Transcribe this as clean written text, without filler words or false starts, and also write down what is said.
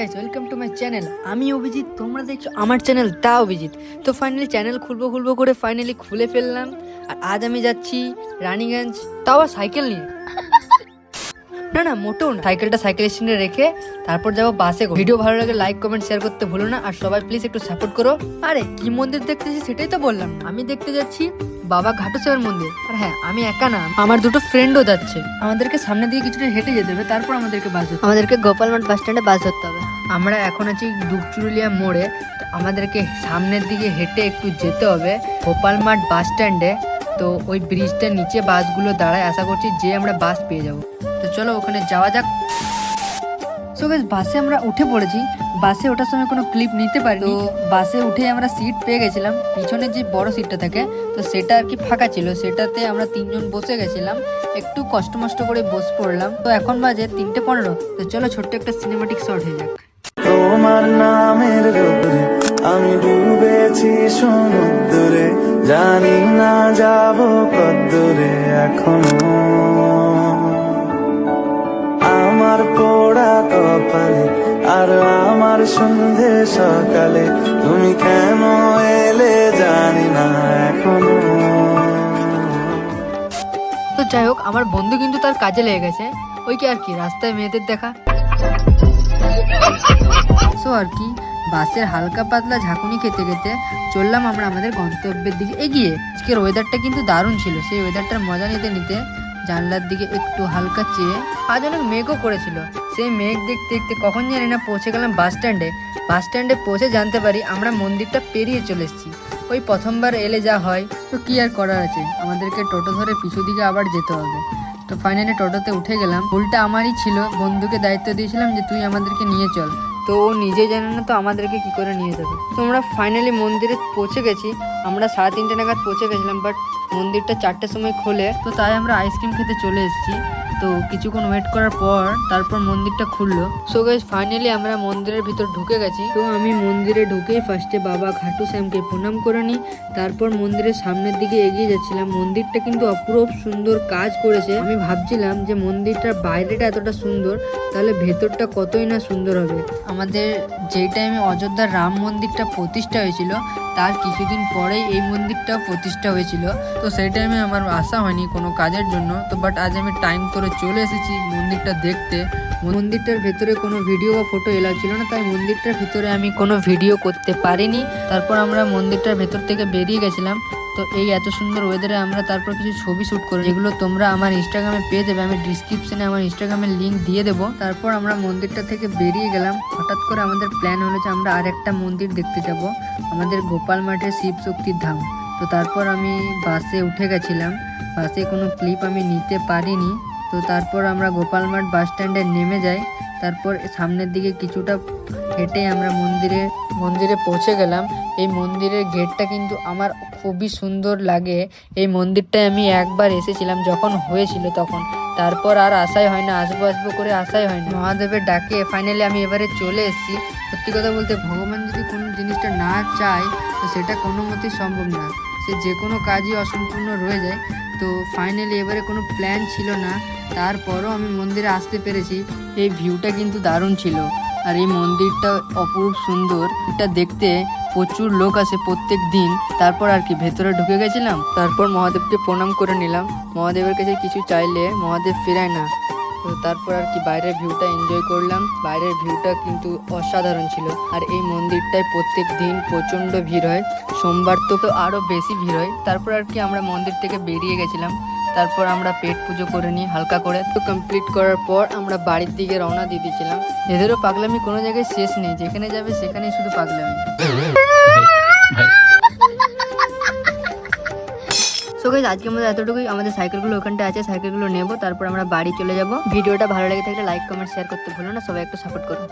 Guys, welcome to my channel. আমি অভিজিৎ, তোমরা দেখছো আমার চ্যানেল দা অভিজিৎ। তো ফাইনালি চ্যানেল খুলবো করে ফাইনালি খুলে ফেললাম। আর আজ আমি যাচ্ছি রানীগঞ্জ, তাও আবার সাইকেল নিয়ে। না মোটেও না, সাইকেলটা সাইকেল স্ট্যান্ডে রেখে তারপর যাবো বাসে। ভিডিও ভালো লাগে লাইক কমেন্ট শেয়ার করতে ভুলো না, আর সবাই প্লিজ একটু সাপোর্ট করো। আরে কি মন্দির দেখতেছি সেটাই তো বললাম, আমি দেখতে যাচ্ছি বাবা ঘাটুশ্যামের মন্দির। আর হ্যাঁ, আমি একা না, আমার দুটো ফ্রেন্ডও যাচ্ছে। আমাদেরকে সামনে দিকে কিছুটা হেঁটে যেতে হবে, তারপর আমাদেরকে গোপালমাঠ বাস স্ট্যান্ডে বাস ধরতে হবে। আমরা এখন আছি দুপচুরুলিয়া মোড়ে, তো আমাদেরকে সামনের দিকে হেঁটে একটু যেতে হবে গোপালমাঠ বাস স্ট্যান্ডে। তো ওই ব্রিজটার নিচে বাসগুলো দাঁড়ায়, আশা করছি যে আমরা বাস পেয়ে যাবো। তো চলো ওখানে যাওয়া যাক। সো গাইস, বাসে আমরা উঠে পড়েছি। বাসে ওঠার সময় কোনো ক্লিপ নিতে পারি, তো বাসে উঠে আমরা সিট পেয়ে গেছিলাম। পিছনে যে বড় সিটটা থাকে তো সেটা আর কি ফাঁকা ছিল, সেটাতে আমরা তিনজন বসে গেছিলাম। একটু কষ্ট করে বসে পড়লাম। তো এখন বাজে 3:15। তো চলো ছোট্ট একটা সিনেমাটিক শট হয়ে যাক। তোমার নামের রোদে আমি ডুবেছি সমুদ্রে, জানি না যাব কদ্দূরে এখনো। আমার পোড়া কপালে আর আমার সন্ধে সকালে তুমি কেন এলে জানি না এখনো। তো যাই হোক, আমার বন্ধু কিন্তু তার কাজে লেগে গেছে। ওই কি আর কি, রাস্তায় মেয়েদের দেখা। সো আর কি, বাসের হালকা পাতলা ঝাঁকুনি খেতে খেতে চললাম আমরা আমাদের গন্তব্যের দিকে এগিয়ে। আজকের ওয়েদারটা কিন্তু দারুণ ছিল। সেই ওয়েদারটার মজা নিতে জানলার দিকে একটু হালকা চেয়ে, আজ অনেক মেঘও করেছিল। সেই মেঘ দেখতে দেখতে কখন জানি না পৌঁছে গেলাম বাস স্ট্যান্ডে পৌঁছে জানতে পারি আমরা মন্দিরটা পেরিয়ে চলে এসেছি। ওই প্রথমবার এলে যা হয়, তো কি আর করার আছে, আমাদেরকে টোটো ধরে পিছু দিকে আবার যেতে হবে। তো ফাইনালি টোটোতে উঠে গেলাম। ভুলটা আমারই ছিল, বন্ধুকে দায়িত্ব দিয়েছিলাম যে তুই আমাদেরকে নিয়ে চল। তো ও নিজে জানে না তো আমাদেরকে কি করে নিয়ে যাবে। তো আমরা ফাইনালি মন্দিরে পৌঁছে গেছি। আমরা 3:30 নাগাদ পৌঁছে গেছিলাম, বাট মন্দিরটা 4টার সময় খোলে, তো তাই আমরা আইসক্রিম খেতে চলে এসেছি। তো কিছুক্ষণ ওয়েট করার পর তারপর মন্দিরটা খুললো। সো গাইস, ফাইনালি আমরা মন্দিরের ভিতর ঢুকে গেছি। তো আমি মন্দিরে ঢুকেই ফার্স্টে বাবা ঘাটুশ্যামকে প্রণাম করে নিই, তারপর মন্দিরের সামনের দিকে এগিয়ে যাচ্ছিলাম। মন্দিরটা কিন্তু অপূরূপ সুন্দর কাজ করেছে। আমি ভাবছিলাম যে মন্দিরটার বাইরেটা এতটা সুন্দর, তাহলে ভেতরটা কতই না সুন্দর হবে। আমাদের যেই টাইমে অযোধ্যার রাম মন্দিরটা প্রতিষ্ঠা হয়েছিল, তার কিছুদিন পরেই এই মন্দিরটাও প্রতিষ্ঠা হয়েছিল। তো সেই টাইমে আমার আসা হয়নি কোনো কাজের জন্য, তো বাট আজ আমি টাইম করে চলে এসেছি মন্দিরটা দেখতে। মন্দিরটার ভেতরে কোনো ভিডিও বা ফটো এলাও ছিল না, তাই মন্দিরটার ভেতরে আমি কোনো ভিডিও করতে পারিনি। তারপর আমরা মন্দিরটার ভেতর থেকে বেরিয়ে গেছিলাম। তো এই এত সুন্দর ওয়েদারে আমরা তারপর কিছু ছবি শ্যুট করি, যেগুলো তোমরা আমার ইনস্টাগ্রামে পেয়ে যাবে। আমি ডিসক্রিপশনে আমার ইনস্টাগ্রামের লিঙ্ক দিয়ে দেবো। তারপর আমরা মন্দিরটা থেকে বেরিয়ে গেলাম। হঠাৎ করে আমাদের প্ল্যান হলো যে আমরা আরেকটা মন্দির দেখতে যাব, আমাদের গোপাল মাঠের শিব শক্তির ধাম। তো তারপর আমি বাসে উঠে গেছিলাম। বাসে কোনো ক্লিপ আমি নিতে পারিনি। তো তারপর আমরা গোপালমাঠ বাস স্ট্যান্ডে নেমে যাই। তারপর সামনের দিকে কিছুটা হেঁটে আমরা মন্দিরে পৌঁছে গেলাম। এই মন্দিরের গেটটা কিন্তু আমার খুবই সুন্দর লাগে। এই মন্দিরটায় আমি একবার এসেছিলাম যখন হয়েছিল তখন, তারপর আর আশাই হয় না, আসবো করে আশাই হয় না। মহাদেবের ডাকে ফাইনালি আমি এবারে চলে এসেছি। সত্যি কথা বলতে, ভগবান যদি কোনো জিনিসটা না চায় তো সেটা কোনো মতেই সম্ভব না, সে যে কোনো কাজই অসম্পূর্ণ রয়ে যায়। তো ফাইনালি এবারে কোনো প্ল্যান ছিল না, তারপরও আমি মন্দিরে আসতে পেরেছি। এই ভিউটা কিন্তু দারুণ ছিল, আর এই মন্দিরটা অপরূপ সুন্দর। এটা দেখতে প্রচুর লোক আসে প্রত্যেক দিন। তারপর আর কি ভেতরে ঢুকে গেছিলাম, তারপর মহাদেবকে প্রণাম করে নিলাম। মহাদেবের কাছে কিছু চাইলে মহাদেব ফেরায় না। তো তারপর আর কি বাইরের ভিউটা এনজয় করলাম। বাইরের ভিউটা কিন্তু অসাধারণ ছিল। আর এই মন্দিরটায় প্রত্যেক দিন প্রচণ্ড ভিড় হয়, সোমবার তো আরও বেশি ভিড় হয়। তারপর আর কি আমরা মন্দির থেকে বেরিয়ে গেছিলাম। তারপর আমরা পেট পুজো করে নিই হালকা করে। তো কমপ্লিট করার পর আমরা বাড়ির দিকে রওনা দিয়ে দিয়েছিলাম। এদেরও পাগলামি কোনো জায়গায় শেষ নেই, যেখানে যাবে সেখানেই শুধু পাগলামি। সো গাইস, আজকের মধ্যে এতটুকুই। আমাদের সাইকেলগুলো ওখানটা আছে, সাইকেলগুলো নেবো, তারপর আমরা বাড়ি চলে যাব। ভিডিওটা ভালো লেগে থাকলে লাইক কমেন্ট শেয়ার করতে ভুলো না, সবাই একটু সাপোর্ট করো।